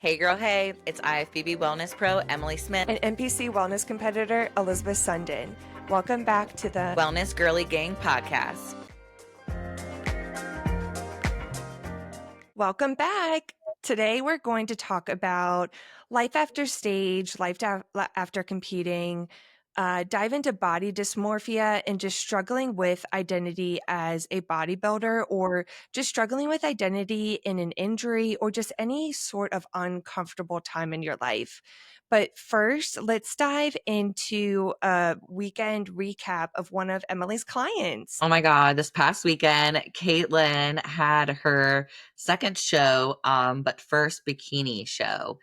Hey girl, hey, it's IFBB Wellness Pro Emily Smith and NPC wellness competitor Elizabeth Sundin. Welcome back to the Wellness Girly Gang podcast. Welcome back. Today we're going to talk about life after stage, after competing, dive into body dysmorphia and just struggling with identity as a bodybuilder, or just struggling with identity in an injury, or just any sort of uncomfortable time in your life. But first, let's dive into a weekend recap of one of Emily's clients. Oh my God, this past weekend, Caitlin had her second show, but first bikini show.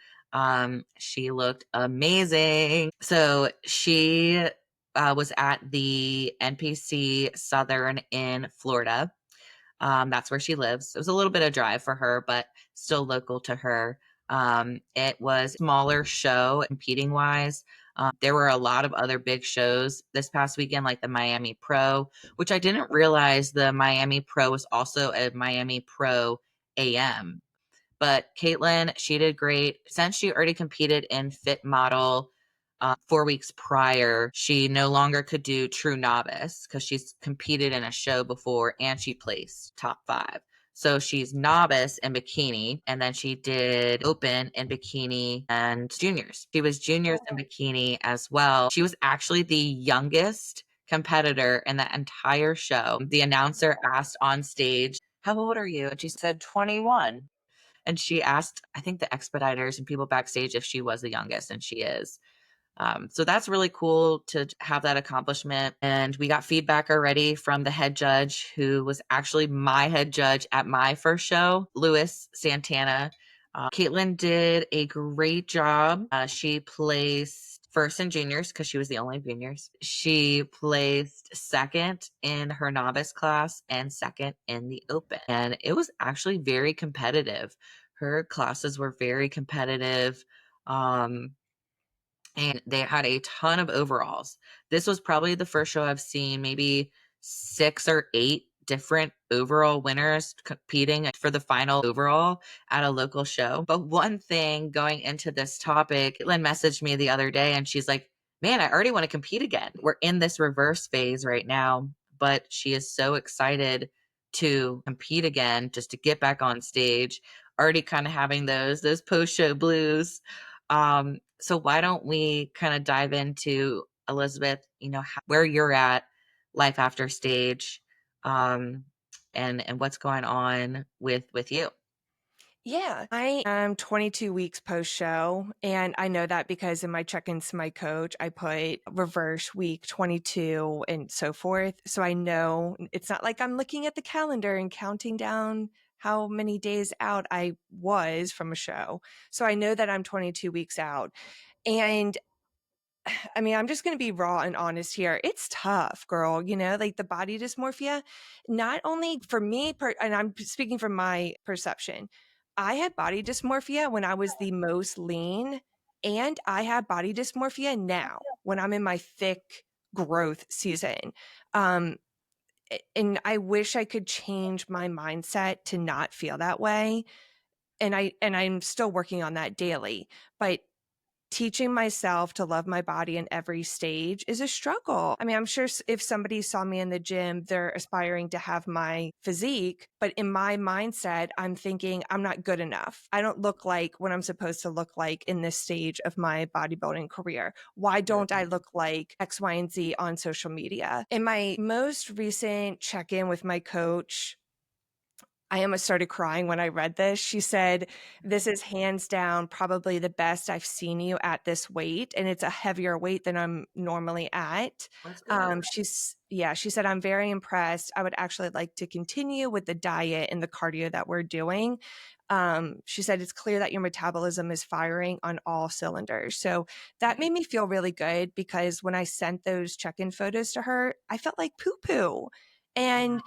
She looked amazing. So she was at the NPC Southern in Florida. That's where she lives. It was a little bit of drive for her, but still local to her. It was a smaller show competing wise. There were a lot of other big shows this past weekend, like the Miami Pro, which I didn't realize the Miami Pro was also a Miami Pro AM. But Caitlin, she did great. Since she already competed in Fit Model 4 weeks prior, she no longer could do True Novice because she's competed in a show before and she placed top 5. So she's novice in bikini, and then she did open in bikini and juniors. She was juniors in bikini as well. She was actually the youngest competitor in the entire show. The announcer asked on stage, "How old are you?" And she said 21. And she asked, I think, the expediters and people backstage if she was the youngest, and she is. So that's really cool to have that accomplishment. And we got feedback already from the head judge, who was actually my head judge at my first show, Louis Santana. Caitlin did a great job. She placed first in juniors because she was the only juniors. She placed second in her novice class and second in the open. And it was actually very competitive. Her classes were very competitive. And they had a ton of overalls. This was probably the first show I've seen maybe 6 or 8 different overall winners competing for the final overall at a local show. But one thing going into this topic, Lynn messaged me the other day and she's like, "Man, I already want to compete again." We're in this reverse phase right now, but she is so excited to compete again, just to get back on stage, already kind of having those post-show blues. So why don't we kind of dive into, Elizabeth, where you're at, life after stage, and what's going on with you. Yeah, I am 22 weeks post show. And I know that because in my check ins to my coach, I put reverse week 22 and so forth. So I know it's not like I'm looking at the calendar and counting down how many days out I was from a show. So I know that I'm 22 weeks out. And I mean, I'm just going to be raw and honest here. It's tough, girl. Like the body dysmorphia, not only for me, and I'm speaking from my perception, I had body dysmorphia when I was the most lean, and I have body dysmorphia now when I'm in my thick growth season. And I wish I could change my mindset to not feel that way. And I'm still working on that daily, but teaching myself to love my body in every stage is a struggle. I mean, I'm sure if somebody saw me in the gym, they're aspiring to have my physique, but in my mindset, I'm thinking I'm not good enough. I don't look like what I'm supposed to look like in this stage of my bodybuilding career. Why don't I look like X, Y, and Z on social media? In my most recent check-in with my coach, I almost started crying when I read this. She said, "This is hands down probably the best I've seen you at this weight. And it's a heavier weight than I'm normally at." She said, "I'm very impressed. I would actually like to continue with the diet and the cardio that we're doing." She said, "It's clear that your metabolism is firing on all cylinders." So that made me feel really good, because when I sent those check-in photos to her, I felt like poo-poo. And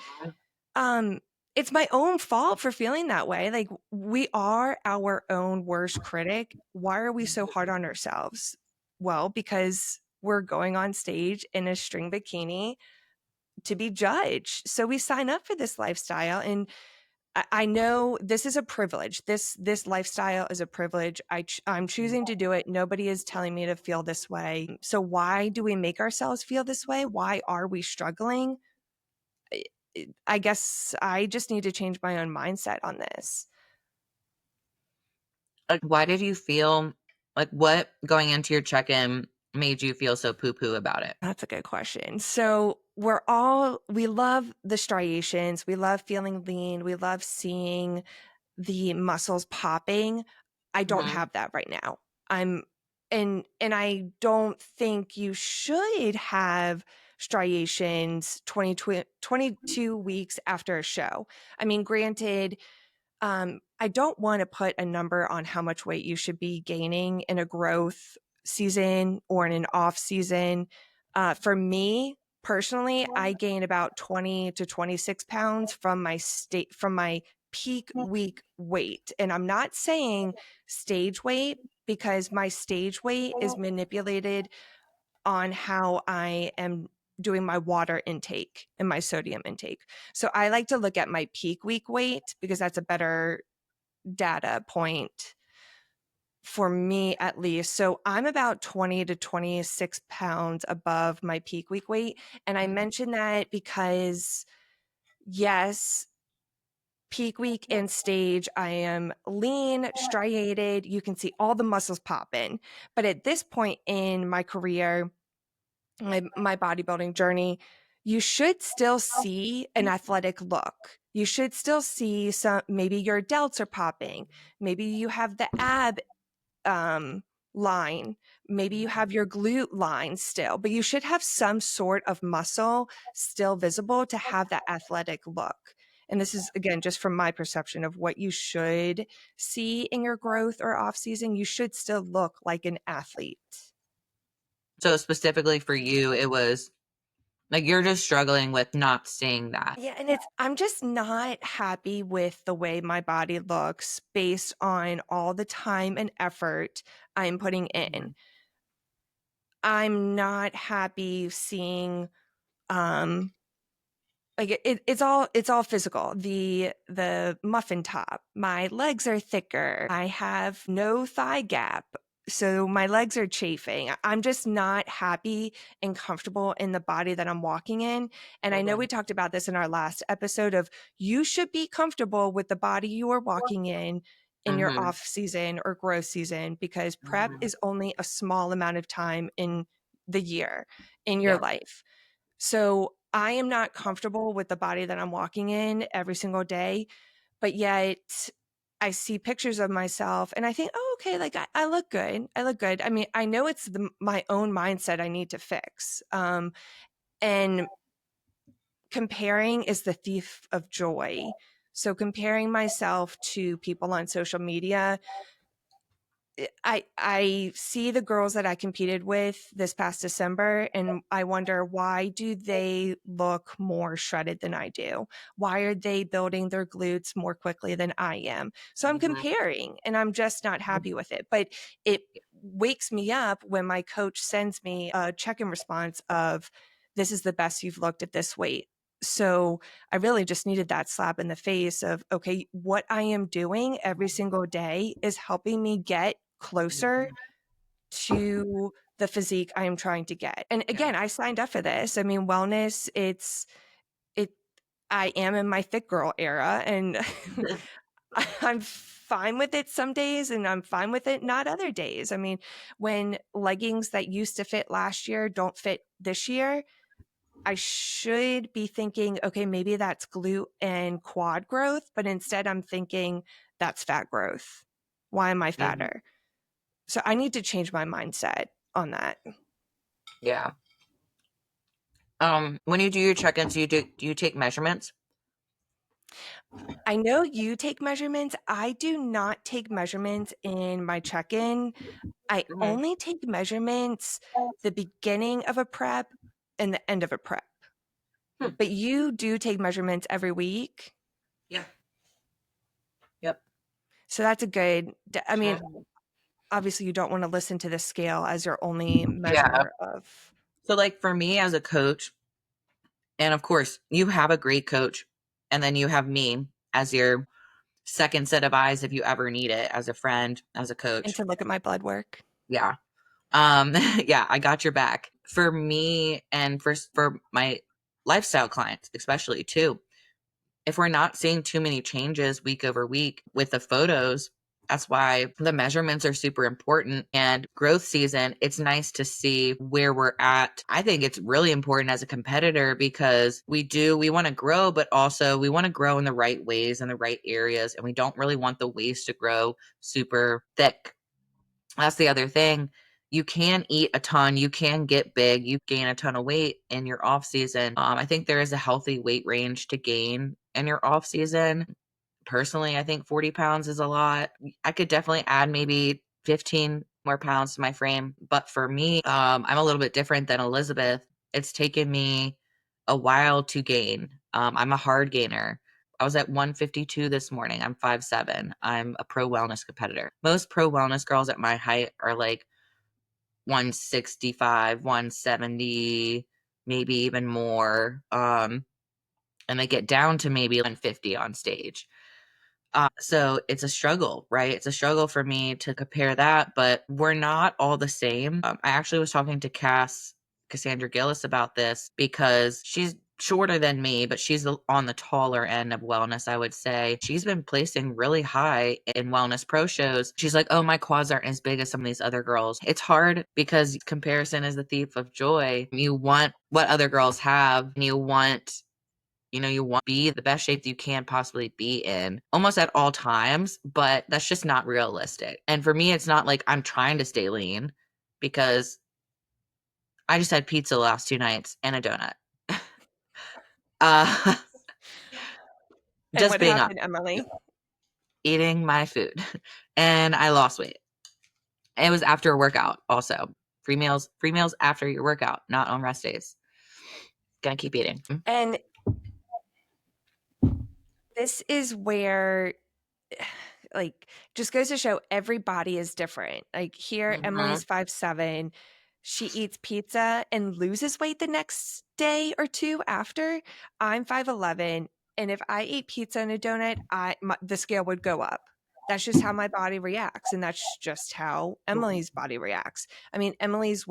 um, it's my own fault for feeling that way. Like, we are our own worst critic. Why are we so hard on ourselves? Well, because we're going on stage in a string bikini to be judged. So we sign up for this lifestyle. And I know this is a privilege. This lifestyle is a privilege. I'm choosing to do it. Nobody is telling me to feel this way. So why do we make ourselves feel this way? Why are we struggling? I guess I just need to change my own mindset on this. Like, why did you feel like what going into your check-in made you feel so poo-poo about it? That's a good question. So we love the striations. We love feeling lean. We love seeing the muscles popping. I don't Mhm. have that right now. I'm and I don't think you should have striations 22 weeks after a show. I mean, granted, I don't want to put a number on how much weight you should be gaining in a growth season or in an off season. For me personally, I gain about 20 to 26 pounds from my peak week weight. And I'm not saying stage weight because my stage weight is manipulated on how I am doing my water intake and my sodium intake. So I like to look at my peak week weight because that's a better data point for me at least. So I'm about 20 to 26 pounds above my peak week weight. And I mention that because, yes, peak week and stage, I am lean, striated. You can see all the muscles popping. But at this point in my career, my bodybuilding journey, you should still see an athletic look. You should still see some, maybe your delts are popping. Maybe you have the ab um, line. Maybe you have your glute line still, but you should have some sort of muscle still visible to have that athletic look. And this is again just from my perception of what you should see in your growth or off season. You should still look like an athlete. So specifically for you, it was like you're just struggling with not seeing that. Yeah, and I'm just not happy with the way my body looks based on all the time and effort I'm putting in. Mhm. I'm not happy seeing um like it's all physical. The muffin top, my legs are thicker. I have no thigh gap. So my legs are chafing. I'm just not happy and comfortable in the body that I'm walking in. And I know we Mhm. talked about this in our last episode of you should be comfortable with the body you are walking in your Mhm. off season or growth season because prep Mhm. is only a small amount of time in the year in your Yeah. life. So I am not comfortable with the body that I'm walking in every single day, but yet I see pictures of myself and I think, oh, okay, like I look good. I look good. I mean, I know it's my own mindset I need to fix. And comparing is the thief of joy. So comparing myself to people on social media, I see the girls that I competed with this past December and I wonder why do they look more shredded than I do? Why are they building their glutes more quickly than I am? So I'm Mhm. comparing and I'm just not happy with it. But it wakes me up when my coach sends me a check-in response of this is the best you've looked at this weight. So I really just needed that slap in the face of, okay, what I am doing every single day is helping me get closer to the physique I am trying to get. And Yeah. again, I signed up for this. I mean, wellness, it, I am in my thick girl era and I'm fine with it some days and I'm fine with it not other days. I mean, when leggings that used to fit last year don't fit this year, I should be thinking, okay, maybe that's glute and quad growth, but instead I'm thinking that's fat growth. Why am I Mhm. fatter? So I need to change my mindset on that. Yeah. When you do your check-ins, do you take measurements? I know you take measurements. I do not take measurements in my check in. I Mhm. only take measurements the beginning of a prep and the end of a prep. Hmm. But you do take measurements every week. Yeah. Yep. So that's a good, I mean, Mhm. obviously you don't want to listen to the scale as your only Yeah. measure of. So like for me as a coach, and of course, you have a great coach, and then you have me as your second set of eyes if you ever need it, as a friend, as a And coach. to look at my blood work. Yeah. Yeah, I got your back. For me and for my lifestyle clients, especially too, if we're not seeing too many changes week over week with the photos, that's why the measurements are super important. And growth season, it's nice to see where we're at. I think it's really important as a competitor because we want to grow, but also we want to grow in the right ways in the right areas. And we don't really want the waist to grow super thick. That's the other thing. You can eat a ton, you can get big, you gain a ton of weight in your off season. I think there is a healthy weight range to gain in your off season. Personally, I think 40 pounds is a lot. I could definitely add maybe 15 more pounds to my frame. But for me, I'm a little bit different than Elizabeth. It's taken me a while to gain. I'm a hard gainer. I was at 152 this morning. I'm 5'7". I'm a pro wellness competitor. Most pro wellness girls at my height are like 165, 170, maybe even more. And they get down to maybe 150 on stage. So it's a struggle, right? It's a struggle for me to compare that, but we're not all the same. I actually was talking to Cassandra Gillis about this because she's shorter than me, but she's on the taller end of wellness, I would say. She's been placing really high in wellness pro shows. She's like, oh, my quads aren't as big as some of these other girls. It's hard because comparison is the thief of joy. You want what other girls have, and you want to be the best shape that you can possibly be in almost at all times, but that's just not realistic. And for me, it's not like I'm trying to stay lean because I just had pizza the last 2 nights and a donut. Uh, And just what being up, happened, Emily? eating my food, and I lost weight. It was after a workout also. Free meals after your workout, not on rest days. Gonna keep eating. And this is where, like, just goes to show everybody is different. Like, here, Mhm. Emily's 5'7". She eats pizza and loses weight the next day or two after. I'm 5'11", and if I ate pizza and a donut, the scale would go up. That's just how my body reacts, and that's just how Emily's body reacts. I mean, Emily's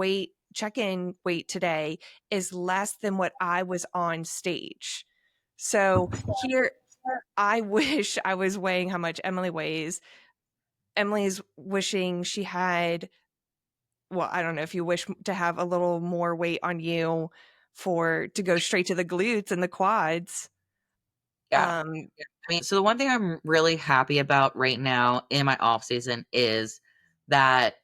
check-in weight today is less than what I was on stage. So here, I wish I was weighing how much Emily weighs. Emily's wishing she had, well, I don't know if you wish to have a little more weight on you to go straight to the glutes and the quads. Yeah. Um, I mean, so the one thing I'm really happy about right now in my off season is that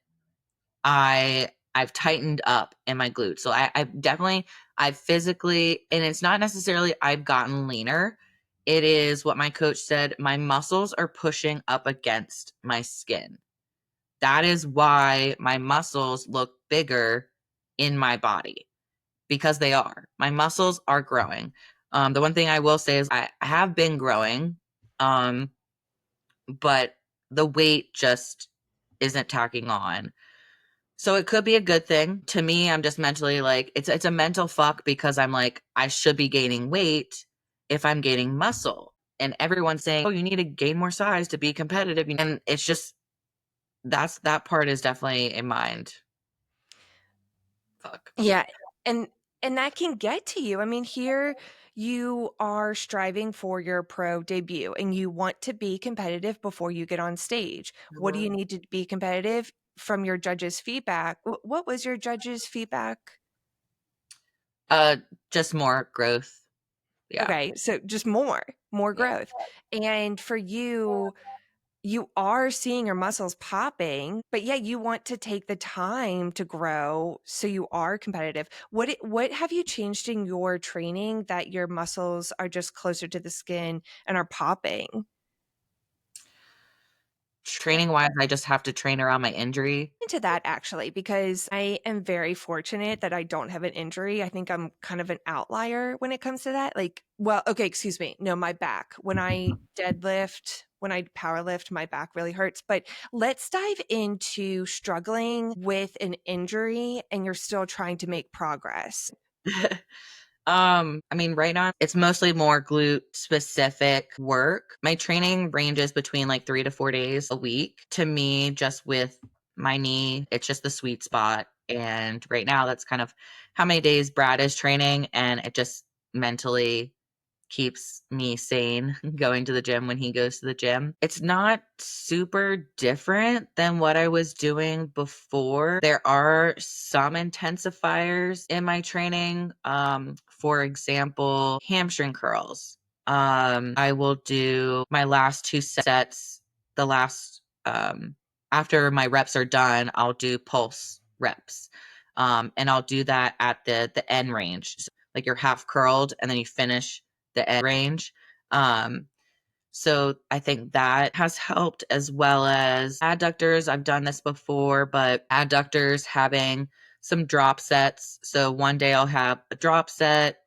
I've tightened up in my glutes. So I've physically, and it's not necessarily I've gotten leaner. It is what my coach said, my muscles are pushing up against my skin. That is why my muscles look bigger in my body because they are. My muscles are growing. The one thing I will say is I have been growing, um, but the weight just isn't tacking on. So it could be a good thing. To me, I'm just mentally like it's a mental fuck because I'm like I should be gaining weight if I'm gaining muscle. And everyone's saying, "Oh, you need to gain more size to be competitive." And it's just that part is definitely a mind fuck. yeah, and that can get to you. I mean, here you are striving for your pro debut and you want to be competitive before you get on stage. What do you Mhm. need to be competitive? From your judges' feedback, what was your judges' feedback? Uh, just more growth. Yeah. Okay, so just more Yeah. growth. And for you, you are seeing your muscles popping, but yeah, you want to take the time to grow so you are competitive. What have you changed in your training that your muscles are just closer to the skin and are popping? Training wise, I just have to train around my injury. Into that actually, because I am very fortunate that I don't have an injury. I think I'm kind of an outlier when it comes to that. Like, well, okay, excuse me. No, my back. When I deadlift, when I power lift, my back really hurts. But let's dive into struggling with an injury and you're still trying to make progress. I mean, right now it's mostly more glute specific work. My training ranges between like 3 to 4 days a week. To me, just with my knee, it's just the sweet spot. And right now, that's kind of how many days Brad is training, and it just mentally keeps me sane going to the gym when he goes to the gym. It's not super different than what I was doing before. There are some intensifiers in my training. For example, hamstring curls. I will do my last two sets, the last after my reps are done, I'll do pulse reps. And I'll do that at the end range. So, like you're half curled and then you finish the end range. Um, so I think that has helped, as well as adductors. I've done this before, but adductors having some drop sets. So one day I'll have a drop set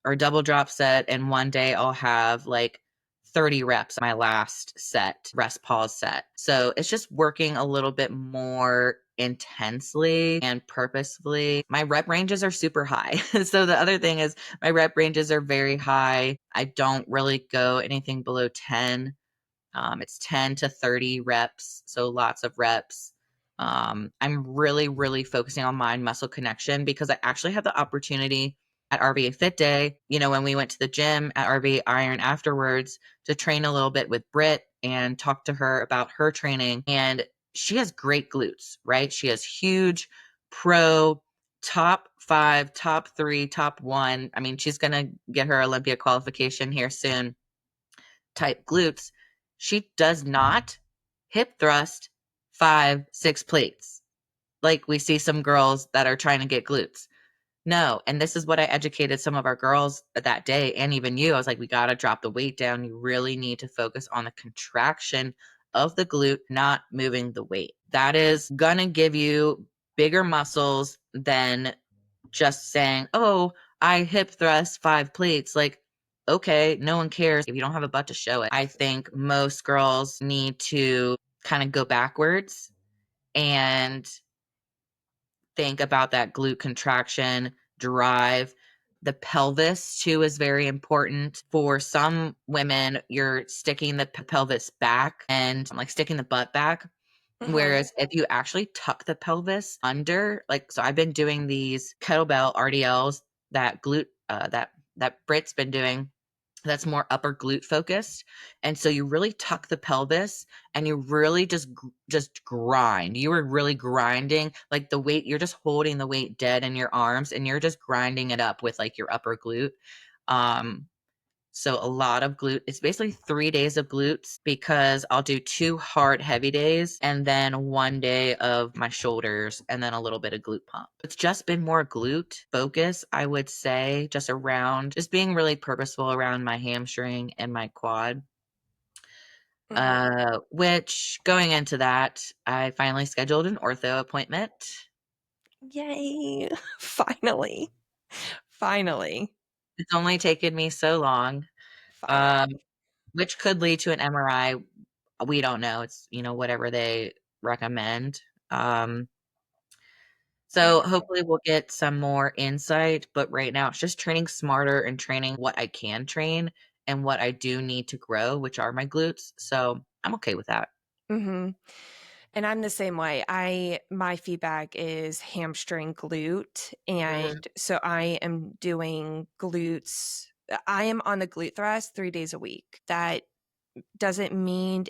or a double drop set, and one day I'll have like 30 reps, my last set, rest pause set. So it's just working a little bit more intensely and purposefully. My rep ranges are super high. So the other thing is my rep ranges are very high. I don't really go anything below 10. It's 10 to 30 reps, so lots of reps. I'm really, really focusing on mind muscle connection because I actually had the opportunity at RVA Fit Day, when we went to the gym at RVA Iron afterwards to train a little bit with Britt and talk to her about her training. And she has great glutes, right? She has huge pro top 5, top 3, top 1. I mean, she's going to get her Olympia qualification here soon type glutes. She does not hip thrust 5, 6 plates like we see some girls that are trying to get glutes. No, and this is what I educated some of our girls that day, and even you. I was like, we got to drop the weight down. You really need to focus on the contraction of the glute, not moving the weight. That is going to give you bigger muscles than just saying, "Oh, I hip thrust 5 plates." Like, okay, no one cares if you don't have a butt to show it. I think most girls need to kind of go backwards and think about that glute contraction, drive. The pelvis too is very important. For some women, you're sticking the pelvis back and like sticking the butt back. Mhm. Whereas if you actually tuck the pelvis under, like, so I've been doing these kettlebell RDLs that that Britt's been doing, that's more upper glute focused. And so you really tuck the pelvis and you really just grind. You are really grinding like the weight, you're just holding the weight dead in your arms and you're just grinding it up with like your upper glute. Um so a lot of glute. It's basically 3 days of glutes because I'll do 2 hard heavy days and then 1 day of my shoulders and then a little bit of glute pump. It's just been more glute focus, I would say, just around just being really purposeful around my hamstring and my quad. Mhm. Which going into that, I finally scheduled an ortho appointment. Yay. Finally. Finally. It's only taken me so long. Um, Finally. which could lead to an MRI. We don't know. It's, whatever they recommend. Um, so Mhm. hopefully we'll get some more insight, but right now it's just training smarter and training what I can train and what I do need to grow, which are my glutes. So I'm okay with that. Mhm. And I'm the same way. My feedback is hamstring glute, Mhm. and so I am doing glutes. I am on the glute thrust 3 days a week. That doesn't mean,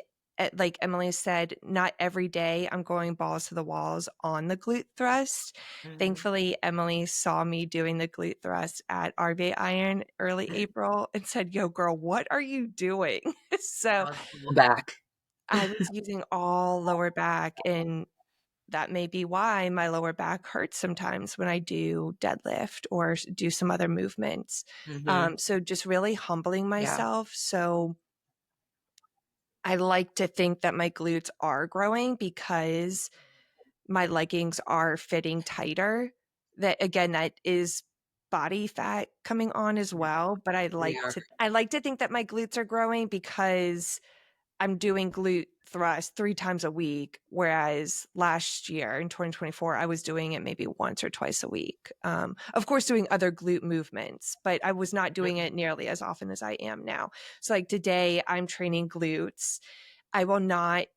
like Emily said, not every day I'm going balls to the walls on the glute thrust. Mhm. Thankfully, Emily saw me doing the glute thrust at RV Iron early April and said, "Yo, girl, what are you doing?" So I'll pull back. I was using all lower back, and that may be why my lower back hurts sometimes when I do deadlift or do some other movements. Mhm. So just really humbling Yeah. myself. So I like to think that my glutes are growing because my leggings are fitting tighter. That again, that is body fat coming on as well. But They are. I like to think that my glutes are growing because I'm doing glute thrust 3 times a week, whereas last year in 2024, I was doing it maybe once or twice a week. Of course, doing other glute movements, but I was not doing it nearly as often as I am now. So, like today, I'm training glutes. I will not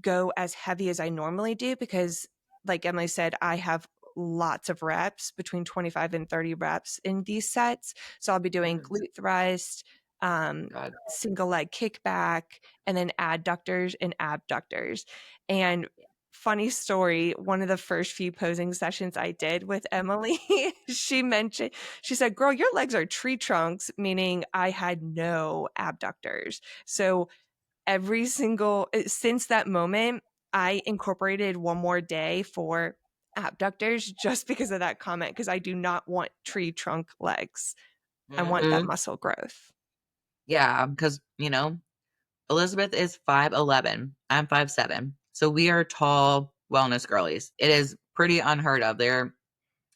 go as heavy as I normally do because, like Emily said, I have lots of reps, between 25 and 30 reps in these sets. So I'll be doing Mhm. glute thrust, God. single leg kickback, and then adductors and abductors. And funny story, one of the first few posing sessions I did with Emily, she said, "Girl, your legs are tree trunks," meaning I had no abductors. So since that moment, I incorporated one more day for abductors just because of that comment, because I do not want tree trunk legs. I want that Mhm. muscle growth. Yeah, because, Elizabeth is 5'11". I'm 5'7". So we are tall wellness girlies. It is pretty unheard of. There are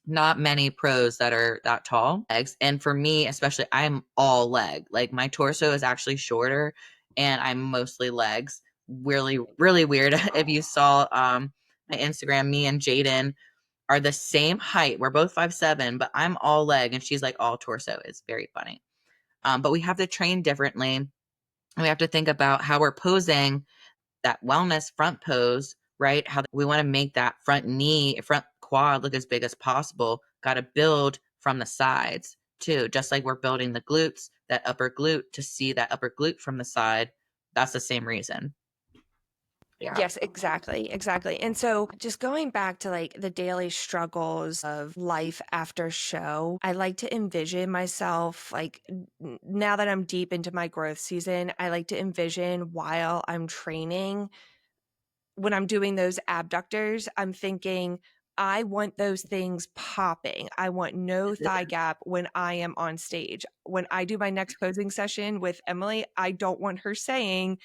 not many pros that are that tall. Legs. And for me, especially, I'm all leg. Like my torso is actually shorter and I'm mostly legs. Really, really weird. If you saw my Instagram, me and Jaden are the same height. We're both 5'7", but I'm all leg and she's like all torso. It's very funny. But we have to train differently. We have to think about how we're posing that wellness front pose, right? How we want to make that front knee, front quad look as big as possible. Got to build from the sides too, just like we're building the glutes, that upper glute to see that upper glute from the side. That's the same reason. Yeah. Yes, exactly. Exactly. And so just going back to like the daily struggles of life after show, I like to envision myself like now that I'm deep into my growth season, I like to envision while I'm training, when I'm doing those abductors, I'm thinking, I want those things popping. I want no thigh gap when I am on stage. When I do my next posing session with Emily, I don't want her saying,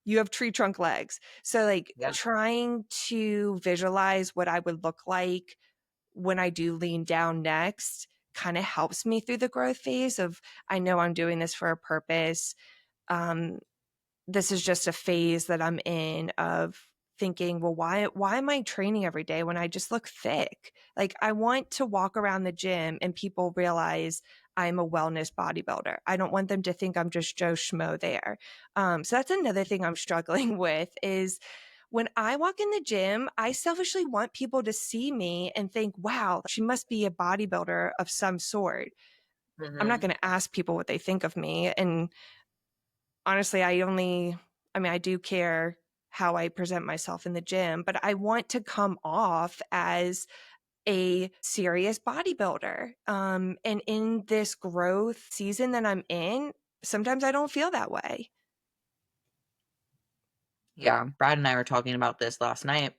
"You have tree trunk legs." So, like, Yeah. trying to visualize what I would look like when I do lean down next kind of helps me through the growth phase of, I know I'm doing this for a purpose. Um, this is just a phase that I'm in of thinking, well, why am I training every day when I just look thick? Like I want to walk around the gym and people realize I'm a wellness bodybuilder. I don't want them to think I'm just Joe Schmo there. So that's another thing I'm struggling with is when I walk in the gym, I selfishly want people to see me and think, wow, she must be a bodybuilder of some sort. I'm not Hmm. going to ask people what they think of me. And honestly, I do care how I present myself in the gym, but I want to come off as a serious bodybuilder. And in this growth season that I'm in, sometimes I don't feel that way. Yeah. Brad and I were talking about this last night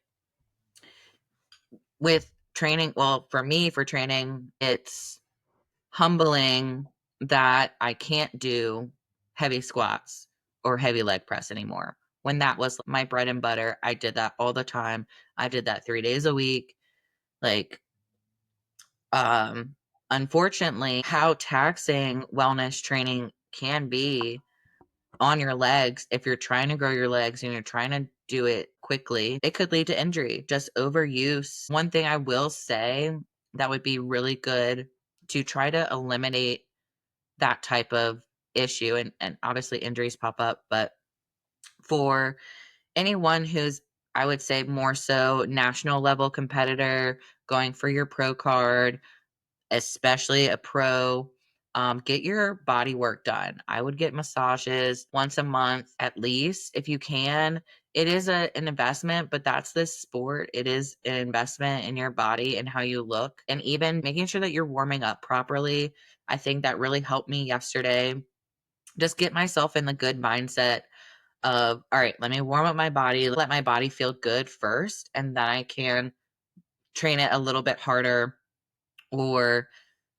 with training. Well, for me, for training, it's humbling that I can't do heavy squats or heavy leg press anymore. When that was my bread and butter, I did that all the time. I did that 3 days a week. Like, um, unfortunately, how taxing wellness training can be on your legs if you're trying to grow your legs and you're trying to do it quickly, it could lead to injury, just overuse. One thing I will say that would be really good to try to eliminate that type of issue, and obviously injuries pop up, but for anyone who's, I would say, more so national level competitor going for your pro card, especially a pro, get your body work done. I would get massages once a month at least if you can. It is an investment, but that's this sport. It is an investment in your body and how you look, and even making sure that you're warming up properly. I think that really helped me yesterday. Just get myself in the good mindset of, all right, let me warm up my body, let my body feel good first, and then I can train it a little bit harder, or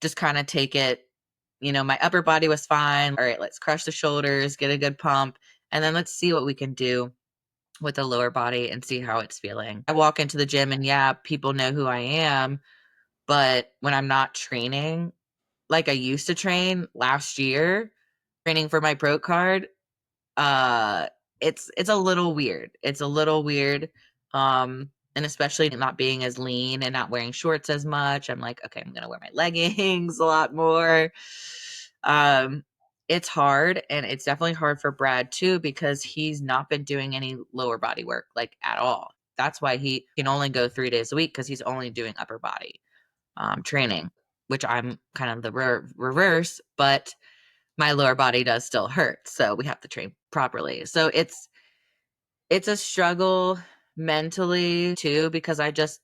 just kind of take it. My upper body was fine. All right, let's crush the shoulders, get a good pump, and then let's see what we can do with the lower body and see how it's feeling. I walk into the gym and yeah, people know who I am, but when I'm not training like I used to train last year, training for my pro card, it's a little weird. It's a little weird. And especially not being as lean and not wearing shorts as much. I'm like, okay, I'm gonna wear my leggings a lot more. Um, it's hard, and it's definitely hard for Brad too because he's not been doing any lower body work like at all. That's why he can only go 3 days a week because he's only doing upper body training, which I'm kind of the reverse, but my lower body does still hurt, so we have to train properly. So it's a struggle mentally too because I just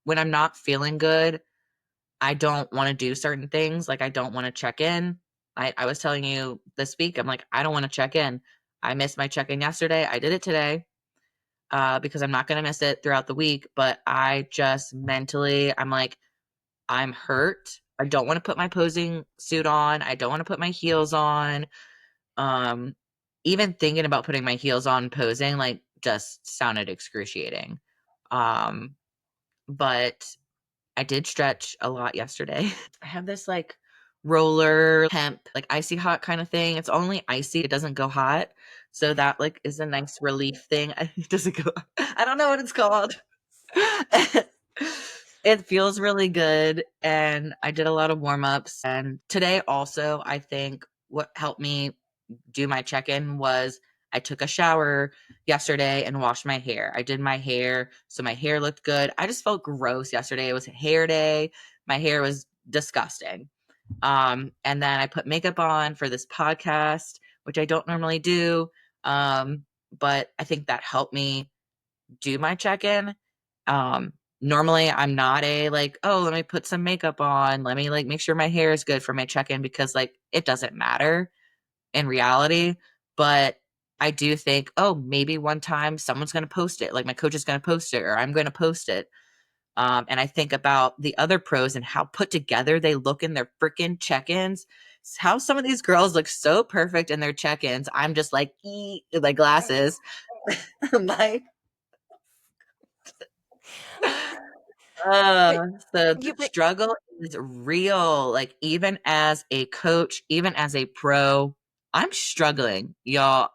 when I'm not feeling good, I don't want to do certain things. Like I don't want to check in. I was telling you this week, I'm like, I don't want to check in. I missed my check in yesterday. I did it today because I'm not going to miss it throughout the week. But I just mentally, I'm like, I'm hurt. I don't want to put my posing suit on. I don't want to put my heels on. Um, Even thinking about putting my heels on posing like just sounded excruciating. Um, but I did stretch a lot yesterday. I have this like roller temp, like icy hot kind of thing. It's only icy, it doesn't go hot. So that like is a nice relief thing. It doesn't go I don't know what it's called. It feels really good and I did a lot of warm-ups and today also I think what helped me do my check-in was I took a shower yesterday and washed my hair. I did my hair, so my hair looked good. I just felt gross yesterday. It was hair day. My hair was disgusting. And then I put makeup on for this podcast, which I don't normally do. But I think that helped me do my check-in. Normally I'm not a like, oh, let me put some makeup on. Let me like make sure my hair is good for my check-in because like it doesn't matter in reality. But I do think, oh, maybe one time someone's going to post it. Like my coach is going to post it or I'm going to post it. And I think about the other pros and how put together they look in their freaking check ins. How some of these girls look so perfect in their check ins. I'm just like, like glasses. my But so the you but struggle is real. Like even as a coach, even as a pro, I'm struggling, y'all.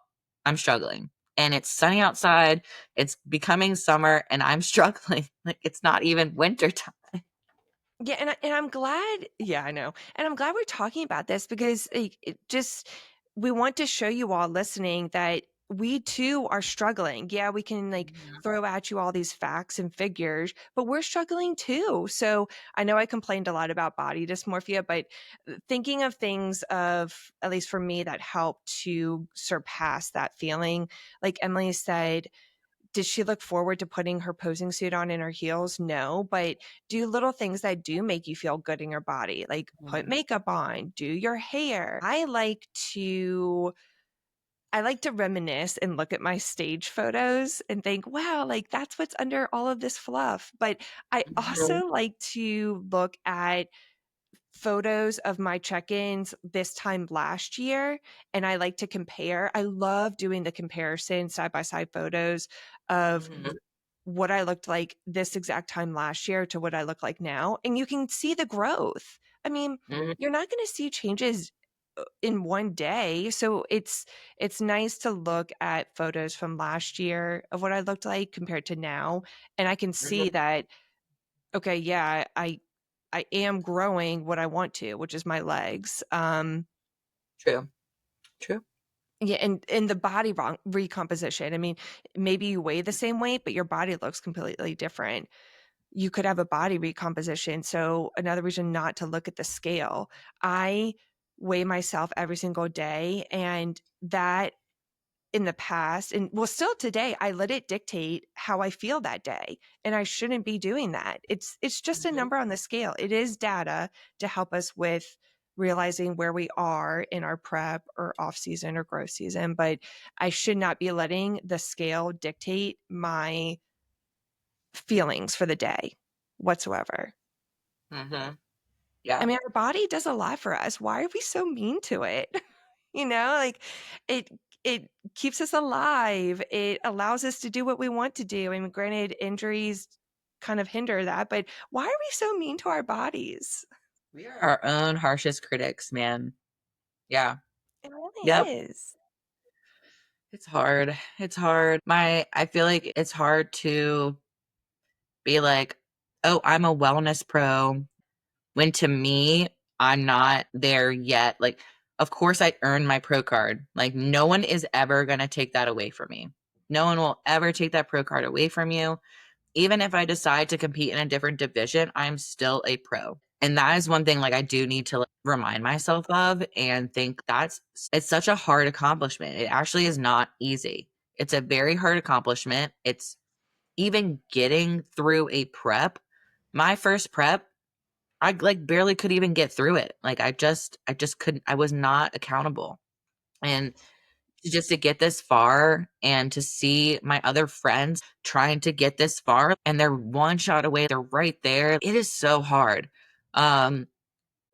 I'm struggling. And it's sunny outside. It's becoming summer and I'm struggling. Like it's not even winter time. yeah, and I'm glad, yeah, I know. And I'm glad we're talking about this because it just we want to show you all listening that we too are struggling. Yeah, we can like Mhm. throw at you all these facts and figures, but we're struggling too. So I know I complained a lot about body dysmorphia, but thinking of things of, at least for me, that help to surpass that feeling, like Emily said, did she look forward to putting her posing suit on in her heels? No, but do little things that do make you feel good in your body, like put Mhm. makeup on, do your hair. I like to reminisce and look at my stage photos and think, wow, like that's what's under all of this fluff. But I Mhm. also like to look at photos of my check-ins this time last year and I like to compare. I love doing the comparison side by side photos of Mhm. what I looked like this exact time last year to what I look like now. And you can see the growth. I mean, Mhm. you're not going to see changes in one day. So it's nice to look at photos from last year of what I looked like compared to now. And I can see Mhm. that, okay, yeah, I am growing what I want to, which is my legs. True. True. Yeah, and the body recomposition. I mean, maybe you weigh the same weight, but your body looks completely different. You could have a body recomposition. So another reason not to look at the scale. I weigh myself every single day, and that in the past, and well, still today, I let it dictate how I feel that day, and I shouldn't be doing that. It's just a Mhm. number on the scale. It is data to help us with realizing where we are in our prep or off season or growth season, but I should not be letting the scale dictate my feelings for the day whatsoever. Mhm. I Yeah. mean, our body does a lot for us. Why are we so mean to it? Like it it keeps us alive. It allows us to do what we want to do. I mean, granted, injuries kind of hinder that, but why are we so mean to our bodies? We are our own harshest critics, man. Yeah. It really Yep. is. It's hard. It's hard. I feel like it's hard to be like, "Oh, I'm a wellness pro," when to me, I'm not there yet. Like, of course I earned my pro card. Like, no one is ever gonna take that away from me. No one will ever take that pro card away from you. Even if I decide to compete in a different division, I'm still a pro. And that is one thing, like, I do need to, like, remind myself of and think it's such a hard accomplishment. It actually is not easy. It's a very hard accomplishment. It's even getting through a prep. My first prep, I, like, barely could even get through it. Like, I just couldn't. I was not accountable. And just to get this far and to see my other friends trying to get this far and they're one shot away, they're right there. It is so hard. Um,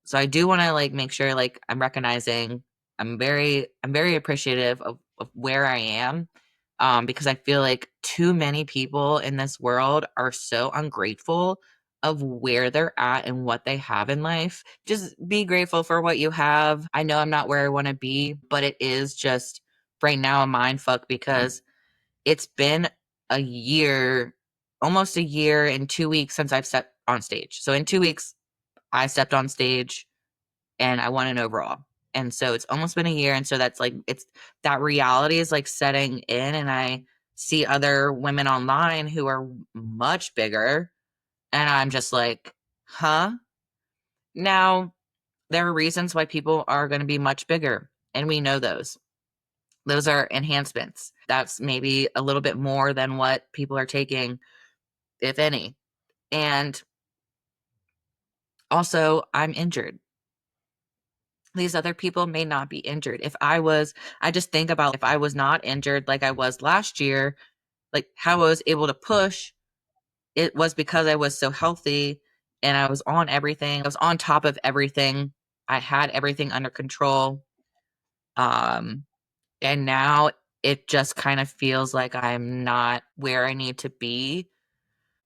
so I do want to, like, make sure, like, I'm recognizing I'm very appreciative of where I am. Because I feel like too many people in this world are so ungrateful of where they're at and what they have in life. Just be grateful for what you have. I know I'm not where I want to be, but it is just right now a mind fuck because it's been a year, almost a year and 2 weeks since I've stepped on stage. So in 2 weeks, I stepped on stage and I won an overall. And so it's almost been a year. And so that's like, it's that reality is like setting in. And I see other women online who are much bigger. And I'm just like, huh? Now, there are reasons why people are going to be much bigger. And we know those. Those are enhancements. That's maybe a little bit more than what people are taking, if any. And also, I'm injured. These other people may not be injured. I just think about if I was not injured like I was last year, like how I was able to push, it was because I was so healthy and I was on everything. I was on top of everything. I had everything under control. Um, and now it just kind of feels like I'm not where I need to be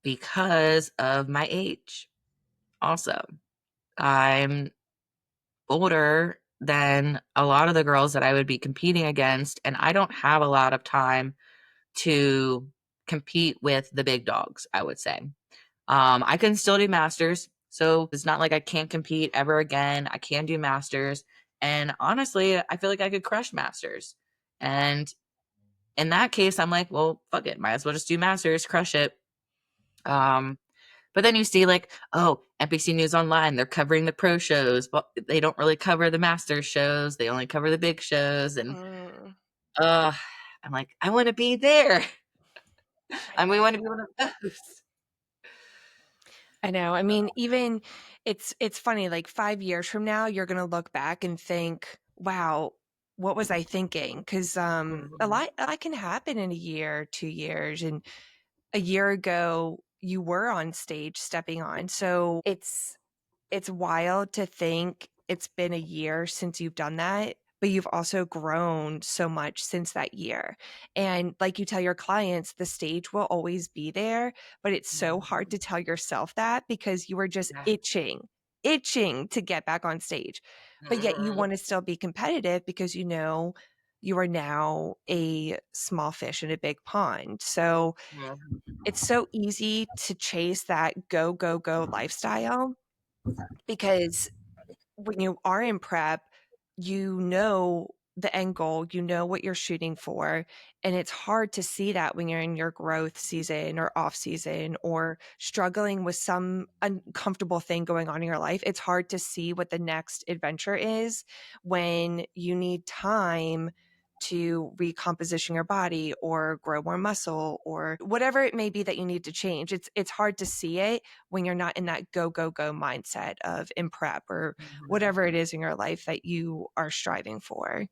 because of my age. Also, I'm older than a lot of the girls that I would be competing against, and I don't have a lot of time to compete with the big dogs, I would say. I can still do masters, so it's not like I can't compete ever again. I can do masters, and honestly, I feel like I could crush masters. And in that case, I'm like, well, fuck it, might as well just do masters, crush it. Um, but then you see, like, oh, NBC News Online, they're covering the pro shows, but they don't really cover the master shows. They only cover the big shows. And Mm, uh, I'm like, I want to be there. I And we want to be know. one of those. I know. I mean, even it's funny, like 5 years from now, you're gonna look back and think, wow, what was I thinking? Because Mhm. a lot can happen in a year, 2 years. And a year ago you were on stage stepping on. So it's wild to think it's been a year since you've done that, but you've also grown so much since that year. And like you tell your clients, the stage will always be there, but it's so hard Mhm. to tell yourself that because you are just Yeah. itching to get back on stage. But yet you Mhm. want to still be competitive because you know you are now a small fish in a big pond. So Mhm. it's so easy to chase that go, go, go lifestyle because when you are in prep, you know the end goal, you know what you're shooting for. And it's hard to see that when you're in your growth season or off season or struggling with some uncomfortable thing going on in your life. It's hard to see what the next adventure is when you need time to recomposition your body or grow more muscle or whatever it may be that you need to change. It's hard to see it when you're not in that go go go mindset of in prep or Mhm. whatever it is in your life that you are striving for.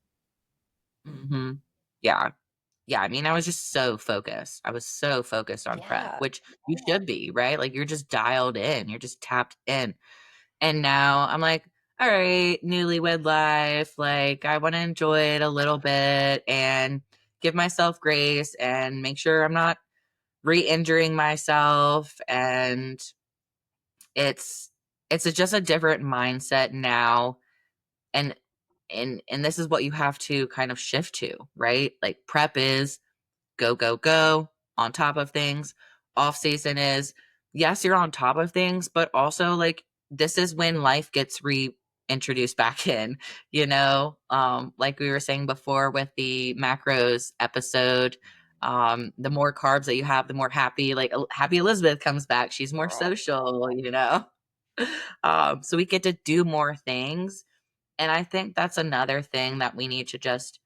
Mhm. Yeah. Yeah. I mean, I was just so focused. I was so focused on prep, Yeah. which you should be, right? Like, you're just dialed in, you're just tapped in. And now I'm like, all right, newlywed life. Like, I want to enjoy it a little bit and give myself grace and make sure I'm not re injuring myself. And it's, just a different mindset now. And and this is what you have to kind of shift to, right? Like prep is go, go, go, on top of things. Off season is, yes, you're on top of things, but also like this is when life gets reintroduced back in, like we were saying before with the macros episode. The more carbs that you have, the more happy, like happy Elizabeth comes back. She's more Girl. social. So we get to do more things. And I think that's another thing that we need to just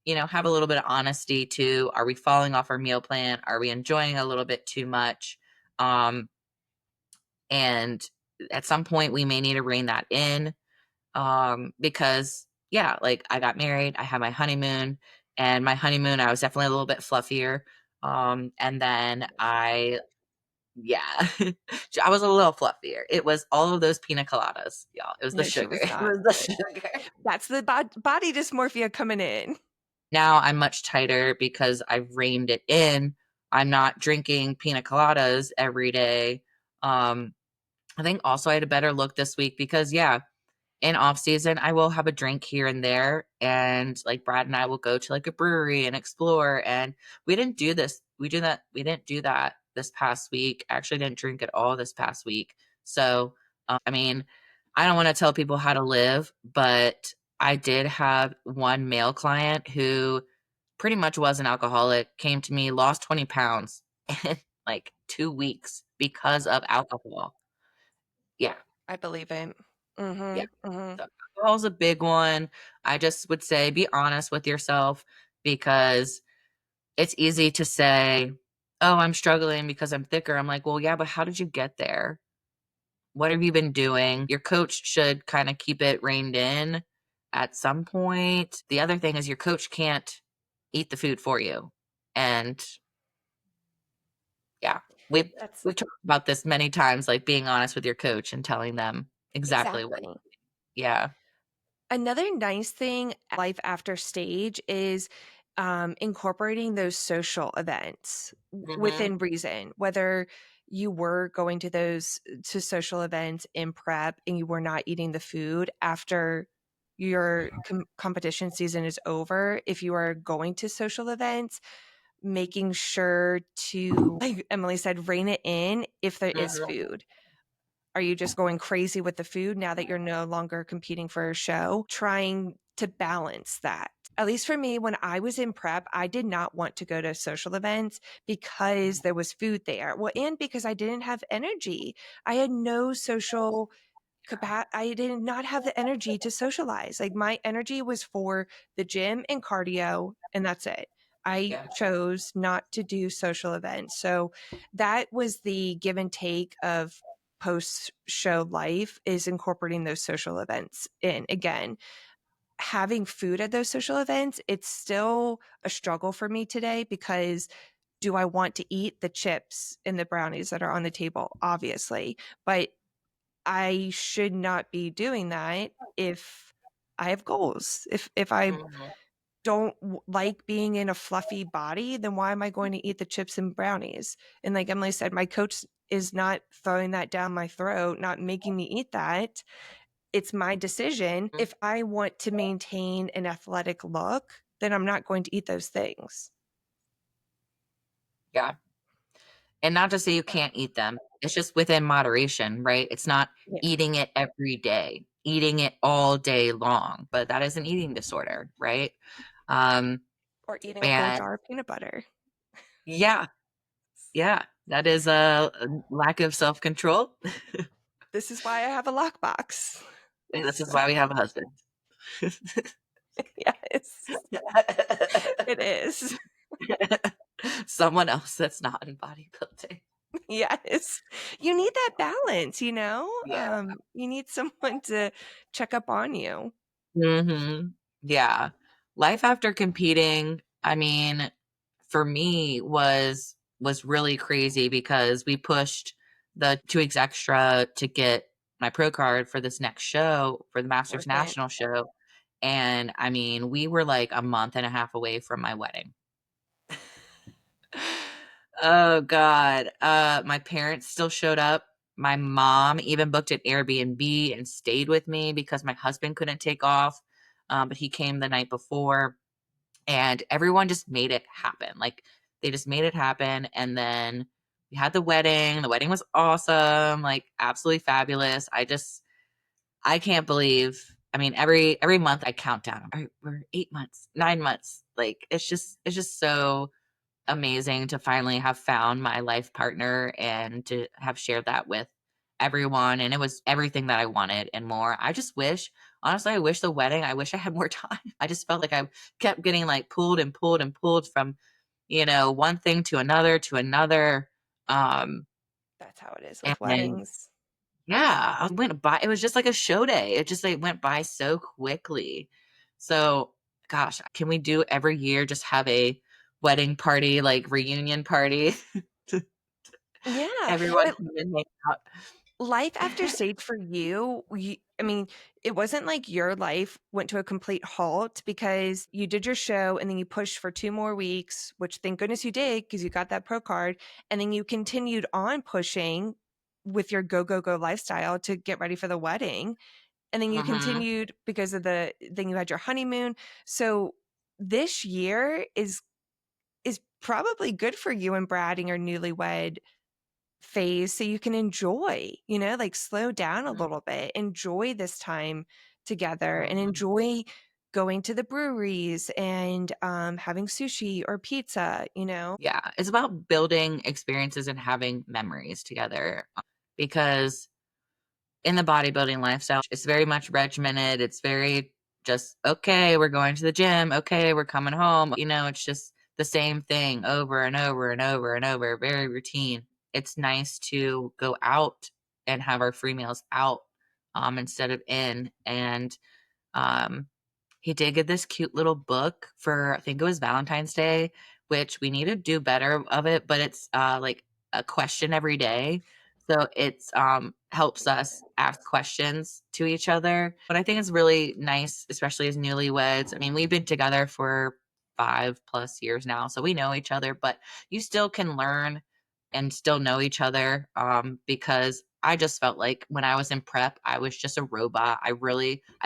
have a little bit of honesty too. Are we falling off our meal plan? Are we enjoying a little bit too much? Um, and at some point, we may need to rein that in because, yeah, like I got married, I had my honeymoon, and my honeymoon, I was definitely a little bit fluffier. And then yeah, I was a little fluffier. It was all of those pina coladas, y'all. It was the No, she sugar. was It not. was the sugar. That's the body dysmorphia coming in. Now I'm much tighter because I've reined it in. I'm not drinking pina coladas every day. Um, I think also I had a better look this week because yeah, in off season I will have a drink here and there, and like Brad and I will go to like a brewery and explore. And we didn't do this. We didn't do that this past week. I actually didn't drink at all this past week. So I mean, I don't want to tell people how to live, but I did have one male client who pretty much was an alcoholic, came to me, lost 20 pounds in like 2 weeks because of alcohol. Yeah, I believe it. yeah. Mm-hmm. Mm-hmm. So alcohol's a big one. I just would say be honest with yourself because it's easy to say, oh, I'm struggling because I'm thicker. I'm like, well, yeah, but how did you get there? What have you been doing? Your coach should kind of keep it reined in at some point. The other thing is your coach can't eat the food for you. And yeah, we've That's we've talked about this many times, like being honest with your coach and telling them exactly what. exactly. Yeah. Another nice thing life after stage is incorporating those social events Mhm. within reason, whether you were going to those to social events in prep and you were not eating the food after your competition season is over. If you are going to social events, making sure to, like Emily said, rein it in if there is Mhm. food. Are you just going crazy with the food now that you're no longer competing for a show? Trying to balance that. At least for me, when I was in prep, I did not want to go to social events because there was food there. Well, and because I didn't have energy. I had no social I did not have the energy to socialize. Like my energy was for the gym and cardio, and that's it. I Yeah. chose not to do social events. So that was the give and take of post show life, is incorporating those social events in. Again, having food at those social events, it's still a struggle for me today because do I want to eat the chips and the brownies that are on the table? Obviously. But I should not be doing that if I have goals. If I Mhm. don't like being in a fluffy body, then why am I going to eat the chips and brownies? And like Emily said, my coach is not throwing that down my throat, not making me eat that. It's my decision. If I want to maintain an athletic look, then I'm not going to eat those things. Yeah. And not to say you can't eat them. It's just within moderation, right? It's not Yeah. eating it every day, eating it all day long, but that is an eating disorder, right? Um, Or eating a whole and jar of peanut butter. yeah, yeah, that is a lack of self-control. This is why I have a lockbox. And this is So, why we have a husband. yes, it is. Someone else that's not in bodybuilding. Yes. You need that balance, you know? Yeah. You need someone to check up on you. Mhm. Yeah. Life after competing, I mean, for me was really crazy because we pushed the 2 weeks extra to get my pro card for this next show for the Masters Worth it. National show. And I mean, we were like a month and a half away from my wedding. Oh God. My parents still showed up. My mom even booked an Airbnb and stayed with me because my husband couldn't take off. but he came the night before, and everyone just made it happen. Like, they just made it happen, and then we had the wedding. The wedding was awesome, like, absolutely fabulous. I can't believe, I mean, every month I count down. All right, we're 8 months, 9 months. Like, it's just so amazing to finally have found my life partner and to have shared that with everyone, and it was everything that I wanted and more. I just wish, honestly, I wish the wedding, I wish I had more time. I just felt like I kept getting, like, pulled and pulled and pulled from, one thing to another, um, That's how it is with and weddings. yeah, I went by, it was just like a show day. It just, like, went by so quickly. So, gosh, can we do every year, just have a wedding party, like, reunion party? Yeah, Everyone but come and hang out. life after stage for you, I mean, it wasn't like your life went to a complete halt because you did your show and then you pushed for 2 more weeks, which thank goodness you did because you got that pro card, and then you continued on pushing with your go, go, go lifestyle to get ready for the wedding, and then you Mhm. continued because of then you had your honeymoon. So this year is probably good for you and Brad and your newlywed phase so you can enjoy, like slow down a Mhm. little bit, enjoy this time together and Mhm. enjoy going to the breweries and having sushi or pizza, Yeah, it's about building experiences and having memories together, because in the bodybuilding lifestyle, it's very much regimented. It's very just, okay, we're going to the gym. Okay, we're coming home. It's just the same thing over and over and over and over, very routine. It's nice to go out and have our free meals out, instead of in. And um, he did get this cute little book for, I think it was Valentine's Day, which we need to do better of it, but it's like a question every day. So it's helps us ask questions to each other. But I think it's really nice, especially as newlyweds. I mean, we've been together for 5+ years now, so we know each other, but you still can learn and still know each other, because I just felt like when I was in prep, I was just a robot. I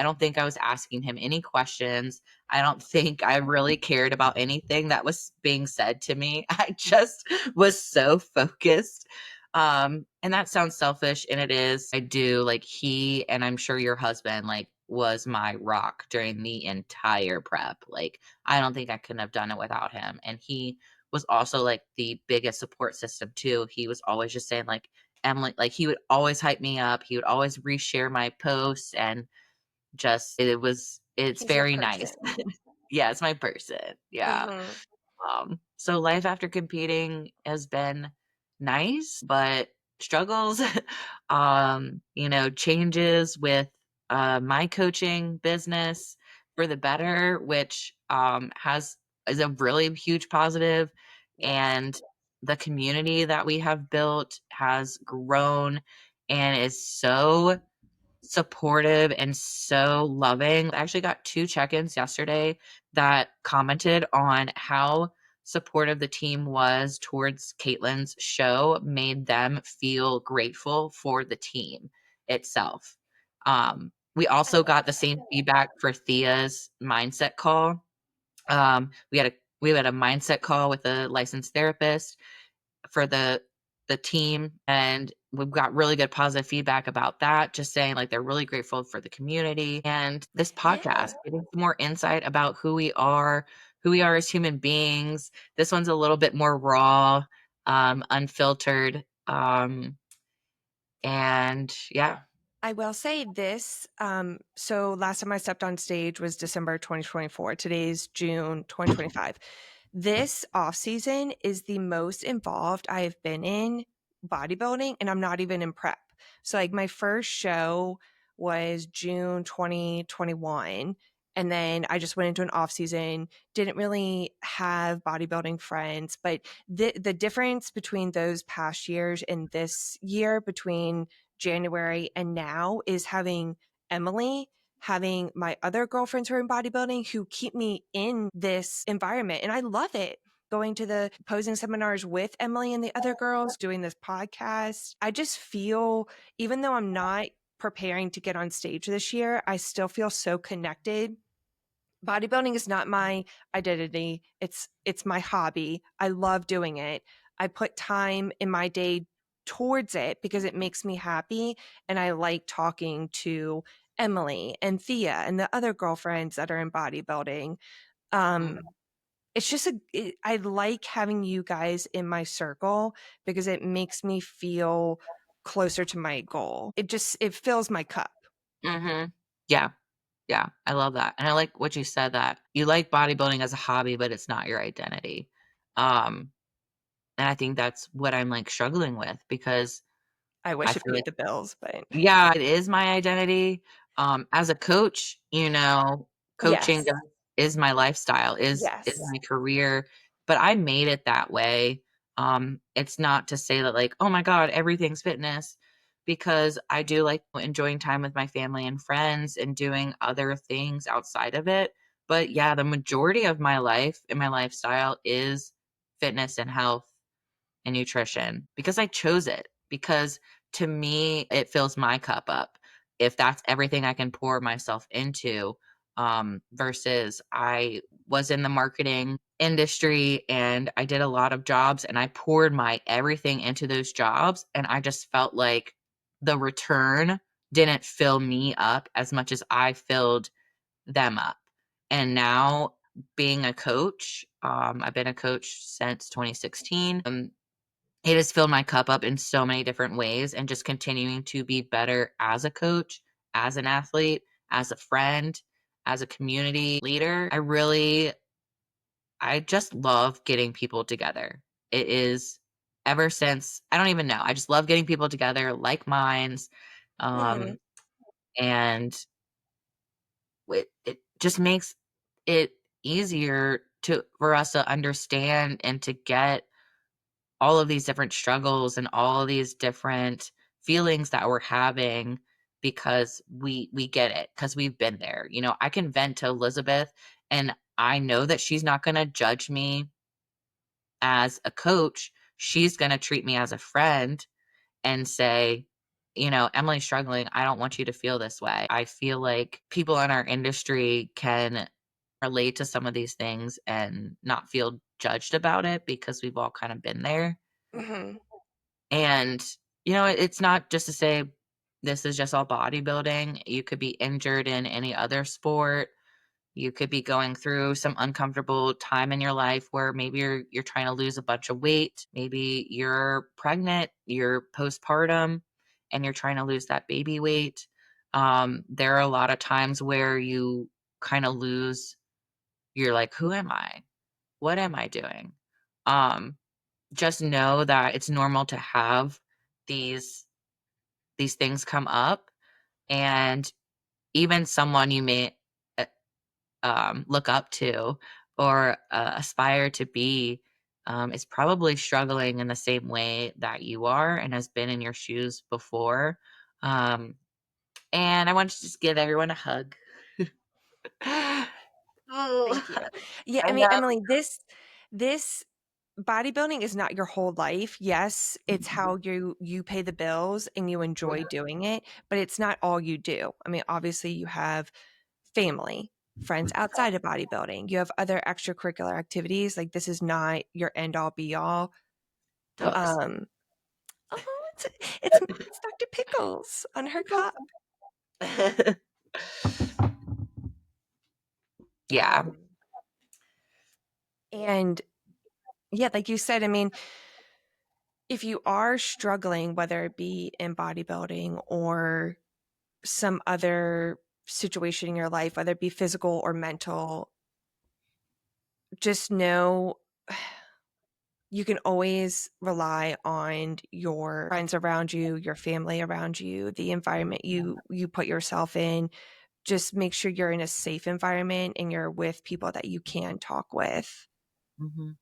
don't think I was asking him any questions. I don't think I really cared about anything that was being said to me. I just was so focused. And that sounds selfish, and it is. I do, like, he, and I'm sure your husband, like, was my rock during the entire prep. Like, I don't think I couldn't have done it without him. And he was also, like, the biggest support system too. He was always just saying, like, Emily, like, he would always hype me up. He would always reshare my posts, and just, it's he's your very nice. person. Yeah, it's my person. Yeah. Hmm. So life after competing has been nice, but struggles, changes with my coaching business for the better, which has is a really huge positive, Yes. and the community that we have built has grown and is so supportive and so loving. I actually got 2 check-ins yesterday that commented on how supportive the team was towards Caitlin's show, made them feel grateful for the team itself. We I also love got the that. same feedback for Thea's mindset call. We had a mindset call with a licensed therapist for the team, and we've got really good positive feedback about that, just saying, like, they're really grateful for the community and this podcast, Yeah. getting some more insight about who we are as human beings. This one's a little bit more raw, unfiltered, and yeah. I will say this. So last time I stepped on stage was December 2024. Today's June 2025. This off season is the most involved I have been in bodybuilding, and I'm not even in prep. So like my first show was June 2021. And then I just went into an off season, didn't really have bodybuilding friends. But the difference between those past years and this year, between January and now, is having Emily, having my other girlfriends who are in bodybuilding who keep me in this environment. And I love it. Going to the posing seminars with Emily and the other girls, doing this podcast. I just feel, even though I'm not preparing to get on stage this year, I still feel so connected Bodybuilding is not my identity. It's my hobby. I love doing it. I put time in my day towards it because it makes me happy, and I like talking to Emily and Thea and the other girlfriends that are in bodybuilding. Um, Mhm. it's just I like having you guys in my circle because it makes me feel closer to my goal. It fills my cup. Mhm. Yeah. Yeah, I love that, and I like what you said that you like bodybuilding as a hobby, but it's not your identity. Um, and I think that's what I'm, like, struggling with because I I wish it feel like paid the bills, but yeah, it is my identity. As a coach, coaching yes. is my lifestyle, is Yes. my career, but I made it that way. It's not to say that like, oh my God, everything's fitness, because I do like enjoying time with my family and friends and doing other things outside of it. But yeah, the majority of my life and my lifestyle is fitness and health and nutrition because I chose it. Because to me, it fills my cup up. If that's everything I can pour myself into, versus I was in the marketing industry and I did a lot of jobs and I poured my everything into those jobs. And I just felt like the return didn't fill me up as much as I filled them up. And now being a coach, I've been a coach since 2016. It has filled my cup up in so many different ways and just continuing to be better as a coach, as an athlete, as a friend, as a community leader. I just love getting people together. It is ever since I don't even know. I just love getting people together, like minds. Mhm. Um, and it just makes it easier to for us to understand and to get all of these different struggles and all of these different feelings that we're having because we get it because we've been there. I can vent to Elizabeth and I know that she's not going to judge me as a coach. She's going to treat me as a friend and say, Emily's struggling. I don't want you to feel this way. I feel like people in our industry can relate to some of these things and not feel judged about it because we've all kind of been there. Mhm. And, it's not just to say this is just all bodybuilding. You could be injured in any other sport. You could be going through some uncomfortable time in your life where maybe you're trying to lose a bunch of weight. Maybe you're pregnant, you're postpartum, and you're trying to lose that baby weight. There are a lot of times where you kind of lose, you're like, who am I? What am I doing? Um, just know that it's normal to have these these things come up, and even someone you may uh, look up to or aspire to be is probably struggling in the same way that you are and has been in your shoes before. um, and I want to just give everyone a hug. Oh, Thank you. Yeah, I I mean, know. Emily, this bodybuilding is not your whole life. Yes, it's how you pay the bills and you enjoy doing it, but it's not all you do. I mean, obviously you have family, friends outside of bodybuilding. You have other extracurricular activities. Like this is not your end all be all. Dogs. Um, oh, it's Dr. Pickles on her cup. Yeah. Um, and yeah, like you said, I mean, if you are struggling, whether it be in bodybuilding or some other situation in your life, whether it be physical or mental, just know you can always rely on your friends around you, your family around you, the environment you put yourself in. Just make sure you're in a safe environment and you're with people that you can talk with. Mhm.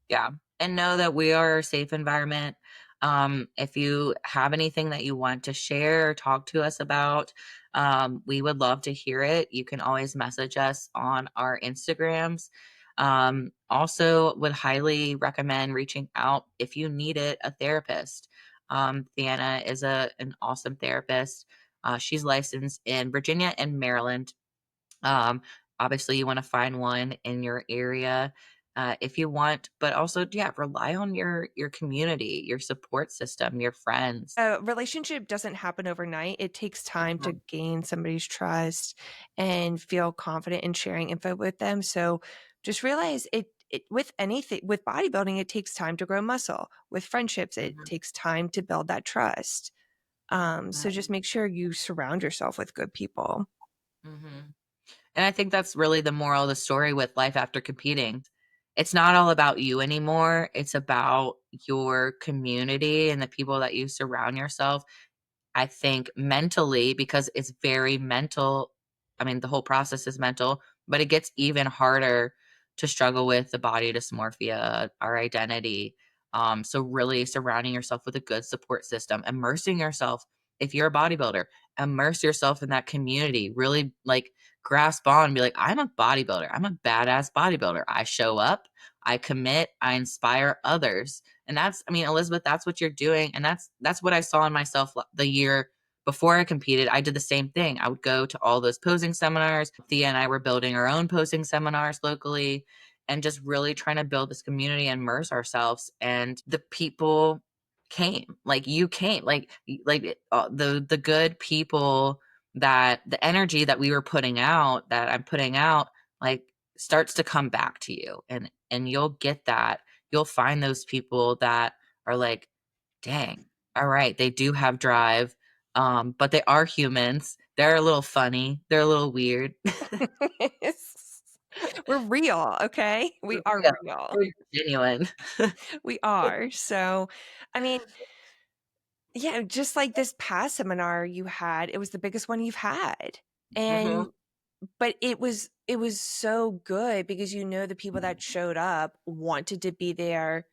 Yeah, and know that we are a safe environment. If you have anything that you want to share or talk to us about, we would love to hear it. You can always message us on our Instagrams. Also, would highly recommend reaching out if you need it, a therapist. Thiana is an awesome therapist. She's licensed in Virginia and Maryland. Um, Obviously, you want to find one in your area if you want, but also, yeah, rely on your community, your support system, your friends. A relationship doesn't happen overnight. It takes time to Mhm, gain somebody's trust and feel confident in sharing info with them. So just realize it with anything, with bodybuilding, it takes time to grow muscle. With friendships, it mhm, takes time to build that trust. So mhm, just make sure you surround yourself with good people. mhm. And I think that's really the moral of the story with life after competing. It's not all about you anymore. It's about your community and the people that you surround yourself. I think mentally, because it's very mental. I mean, the whole process is mental, but it gets even harder to struggle with the body dysmorphia, our identity. So really surrounding yourself with a good support system, immersing yourself. If you're a bodybuilder, immerse yourself in that community. Really like grasp on, be like, I'm a bodybuilder. I'm a badass bodybuilder. I show up, I commit, I inspire others. And that's, I mean, Elizabeth, that's what you're doing. And that's what I saw in myself the year before I competed. I did the same thing. I would go to all those posing seminars. Thea and I were building our own posing seminars locally and just really trying to build this community and immerse ourselves. And the people came, like you came, the good people, that the energy that we were putting out, that I'm putting out, like starts to come back to you, and you'll get that. You'll find those people that are like, dang, all right, they do have drive, but they are humans. They're a little funny. They're a little weird. We're real, okay? We are Yeah, real. they're genuine. We are. So, I mean, yeah, just like this past seminar you had, it was the biggest one you've had. Hmm. And but it was so good because you know the people that showed up wanted to be there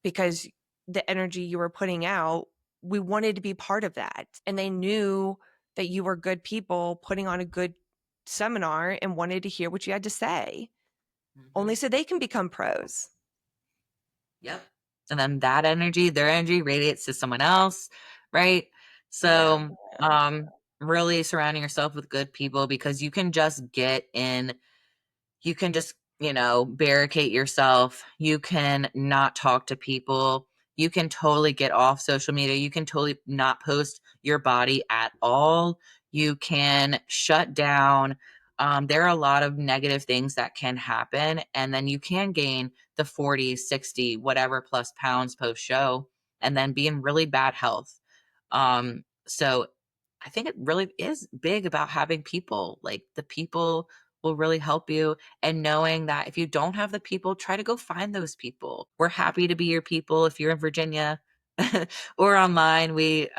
because the energy you were putting out, we wanted to be part of that. And they knew that you were good people putting on a good seminar and wanted to hear what you had to say, only Hmm. so they can become pros. Yep. And then that energy, their energy radiates to someone else, right? Yeah. So, really surrounding yourself with good people, because you can just get in, you can just, barricade yourself. You can not talk to people. You can totally get off social media. You can totally not post your body at all. You can shut down. There are a lot of negative things that can happen. And then you can gain the 40, 60, whatever plus pounds post show, and then be in really bad health. So I think it really is big about having people. Like the people will really help you, and knowing that if you don't have the people, try to go find those people. We're happy to be your people if you're in Virginia or online. We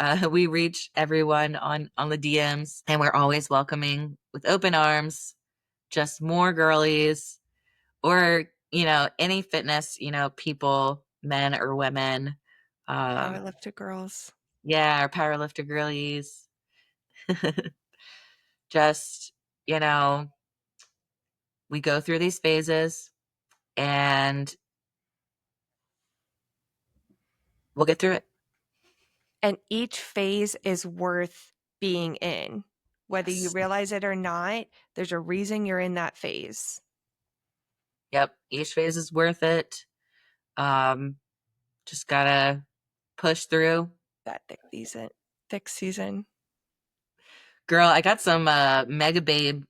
reach everyone on the DMs, and we're always welcoming with open arms. Just more girlies, or any fitness, people, men or women. Um, Powerlifter girls. yeah, our powerlifter girlies. Just, you know, we go through these phases, and we'll get through it. And each phase is worth being in. Whether you Yes. realize it or not, there's a reason you're in that phase. Yep. Each phase is worth it. Um, just gotta push through. That thick season. Thick season. Girl, I got some Mega Babe,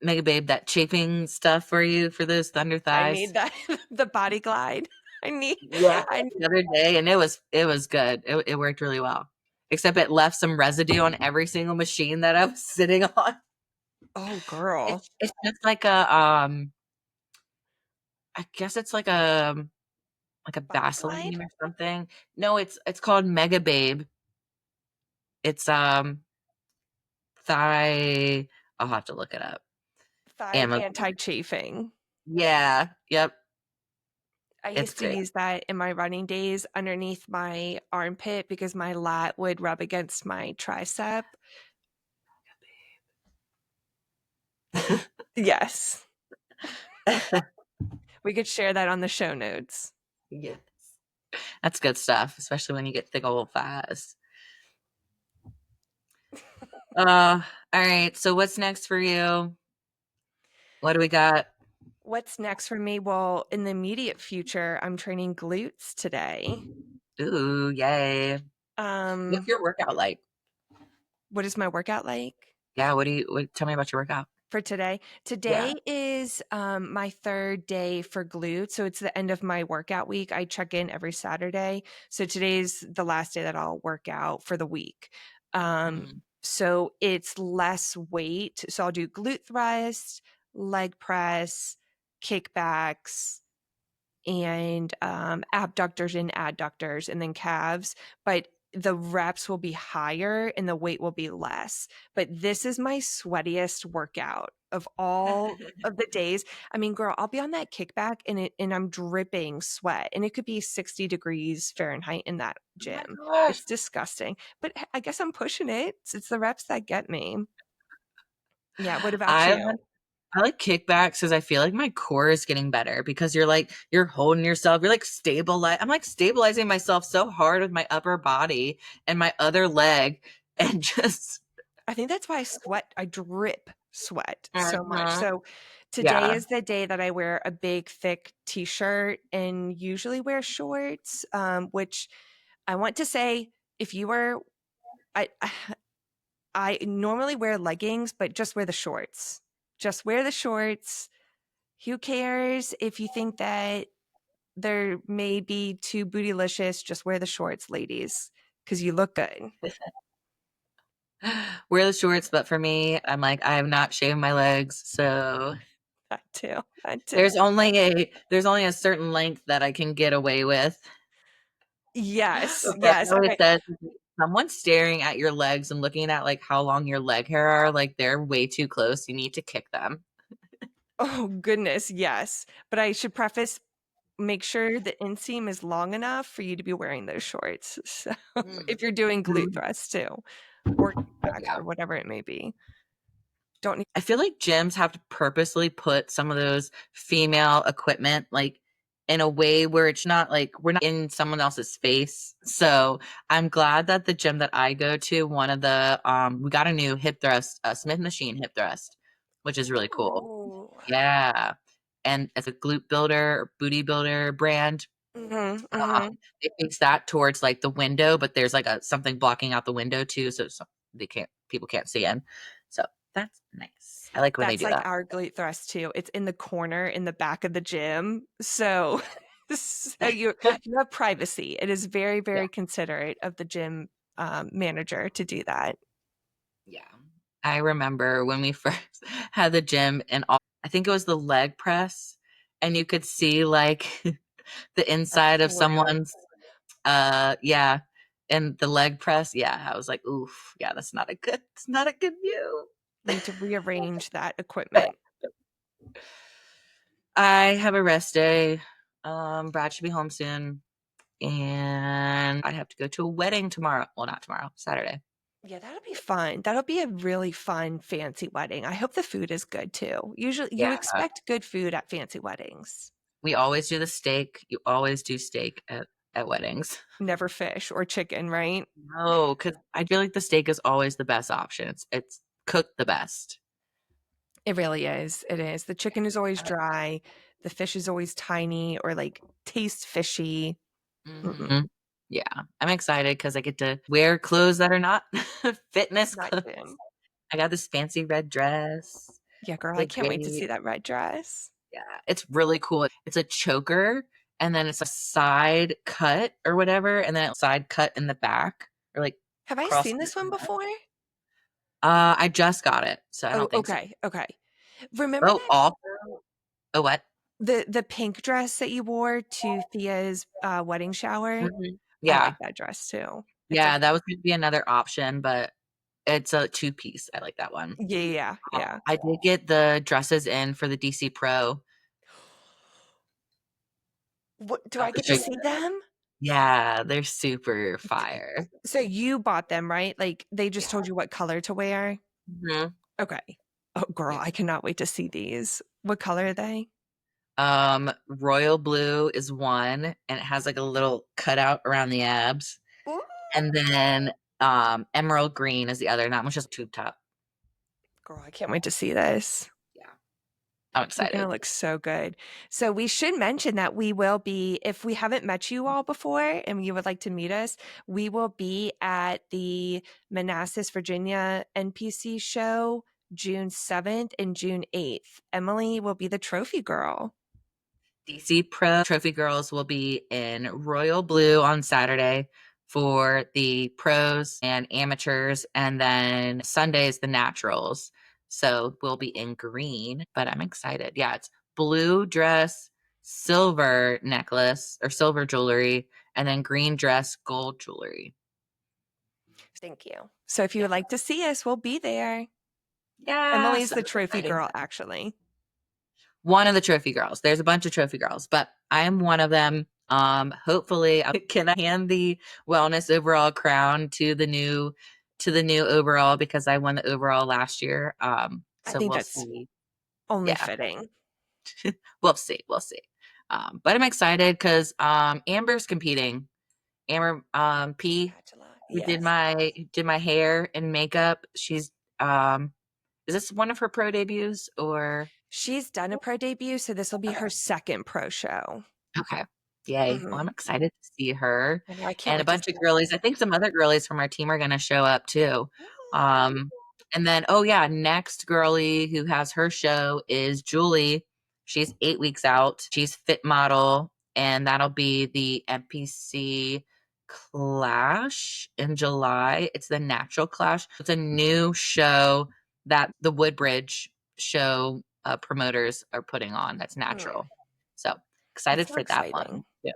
that chafing stuff for you for those thunder I thighs. need that. The body glide. I need Yeah. I need, The other day, and it was good. It worked really well. Except it left some residue on every single machine that I was sitting on. oh girl. It's just like a I guess it's like a Body glide? Vaseline or something. No, it's called Mega Babe. It's thigh. I'll have to look it up. Thigh Amazon. anti-chafing. Yeah. Yep. I It's used to great. use that in my running days underneath my armpit because my lat would rub against my tricep. Yes. We could share that on the show notes. Yes. That's good stuff, especially when you get thick old thighs. All right. So what's next for you? What do we got? What's next for me? Well, in the immediate future, I'm training glutes today. Ooh, yay. What's Um, your workout like? what is my workout like? Yeah, tell me about your workout. For today. Yeah. Today is my third day for glute. So it's the end of my workout week. I check in every Saturday. So today's the last day that I'll work out for the week. Um, Mhm. so it's less weight. So I'll do glute thrust, leg press, kickbacks, and abductors and adductors, and then calves. But the reps will be higher and the weight will be less. But this is my sweatiest workout of all of the days. I mean, girl, I'll be on that kickback and I'm dripping sweat, and it could be 60 degrees Fahrenheit in that Oh my gym. gosh. It's disgusting. But I guess I'm pushing it. It's the reps that get me. Yeah. What about I you? like I like kickbacks because I feel like my core is getting better because you're holding yourself, you're like I'm like stabilizing myself so hard with my upper body and my other leg and just I think that's why I sweat. I drip sweat so much. Mhm. So today Yeah. is the day that I wear a big, thick t-shirt and usually wear shorts, which I want to say if you were, I I normally wear leggings, but just wear the shorts. Just wear the shorts. Who cares if you think that they're maybe too bootylicious? Just wear the shorts, ladies, because you look good. Wear the shorts, but for me, I'm like, I have not shaved my legs, so That too. That too. there's only a certain length that I can get away with. Yes. So Beth Yes. always Okay. says, someone staring at your legs and looking at like how long your leg hair are, like they're way too close. You need to kick them. Oh, goodness, yes. But I should preface, make sure the inseam is long enough for you to be wearing those shorts. So if you're doing glute Mhm. thrusts too, or kickbacks Yeah. or whatever it may be. Don't need I feel like gyms have to purposely put some of those female equipment like in a way where it's not like we're not in someone else's face. So I'm glad that the gym that I go to, one of the we got a new hip thrust, Smith machine hip thrust, which is really cool. Ooh. Yeah. And as a glute builder or booty builder brand, Mhm, mhm. they face that towards like the window, but there's like a something blocking out the window too, so people can't see in. So that's nice. I like when they That's do like that. our glute thrust too. It's in the corner in the back of the gym. So so you have privacy. It is very, Yeah, very considerate of the gym, manager to do that. yeah. I remember when we first had the gym and all I think it was the leg press, and you could see like the That's inside of true. someone's yeah, and the leg press, yeah, I was like, "Oof, yeah, it's not a good view." Need to rearrange that equipment. I have a rest day. Brad should be home soon, and I have to go to a wedding tomorrow. Well, not tomorrow, Saturday. Yeah, that'll be fun. That'll be a really fun fancy wedding. I hope the food is good too. Usually you Yeah, expect good food at fancy weddings. we always do the steak. You always do steak at weddings. Never fish or chicken, right? No, because I feel like the steak is always the best option. It's cooked the best. It really is. It is. The chicken is always dry. The fish is always tiny or like taste fishy. Mm-mm, Mhm. Yeah, I'm excited because I get to wear clothes that are not fitness not clothes. Jim. I got this fancy red dress. Yeah, girl, I Look can't wait to great. see that red dress. Yeah, it's really cool. It's a choker, and then it's a side cut or whatever, and then a side cut in the back or like Have I cross seen the this one front. before? I just got it, so I Oh, don't think so. okay. Okay. Remember Oh, that also oh, what? the pink dress that you wore to Thea's wedding shower? Mhm. I like Yeah. that dress too. It's a Yeah, that was gonna be another option, but it's a two-piece. I like that one. yeah, yeah, yeah. I did get the dresses in for the DC Pro. What do I'll I get show to you. see them? Yeah, they're super fire. So you bought them, right? Like they just Yeah. told you what color to wear? Mhm. Okay. Oh, girl, Yeah. I cannot wait to see these. What color are they? Royal blue is one, and it has like a little cutout around the abs. Ooh. And then emerald green is the other, and that one's just tube top. Girl, I can't wait to see this. Yeah. I'm You're going to excited. look so good. So we should mention that we will be, if we haven't met you all before and you would like to meet us, we will be at the Manassas, Virginia NPC show June 7th and June 8th. Emily will be the trophy girl. DC Pro Trophy Girls will be in royal blue on Saturday for the pros and amateurs, and then Sunday is the naturals. So we'll be in green, but I'm excited. Yeah, it's blue dress, silver necklace or silver jewelry, and then green dress, gold jewelry. Thank you. So if you Yeah. would like to see us, we'll be there. Yes, Emily's I'm the trophy excited. girl, actually. One of the trophy girls. There's a bunch of trophy girls, but I am one of them. Hopefully, can I hand the wellness overall crown to the new overall because I won the overall last year. I So think we'll that's see. only Yeah, fitting. we'll see. We'll see. But I'm excited because Amber's competing. Amber P, Spatula. who Yes. did my hair and makeup. She's um, is this one of her pro debuts or She's done a pro debut, so this will be okay? her second pro show. Okay. Yay. Well, I'm Mhm. excited to see her I know, I can't and a wait to bunch of see girlies. I think some other girlies from our team are going to show up too. her. Um, and then, oh yeah, next girly who has her show is Julie. She's 8 weeks out. She's fit model, and that'll be the NPC Clash in July. It's the Natural Clash. It's a new show that the Woodbridge show promoters are putting on. That's Mm, natural. So that's excited so for that one. exciting. Yeah.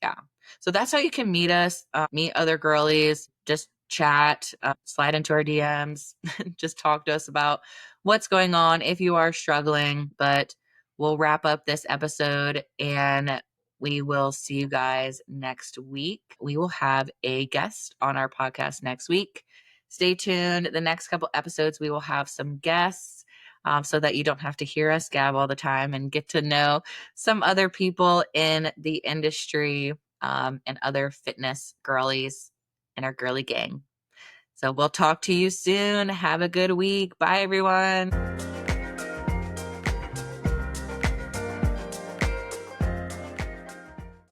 Yeah. So that's how you can meet us, meet other girlies, just chat, slide into our DMs, just talk to us about what's going on if you are struggling. But we'll wrap up this episode and we will see you guys next week. We will have a guest on our podcast next week. Stay tuned. The next couple episodes, we will have some guests so that you don't have to hear us gab all the time and get to know some other people in the industry and other fitness girlies in our girly gang. So we'll talk to you soon. Have a good week. Bye, everyone.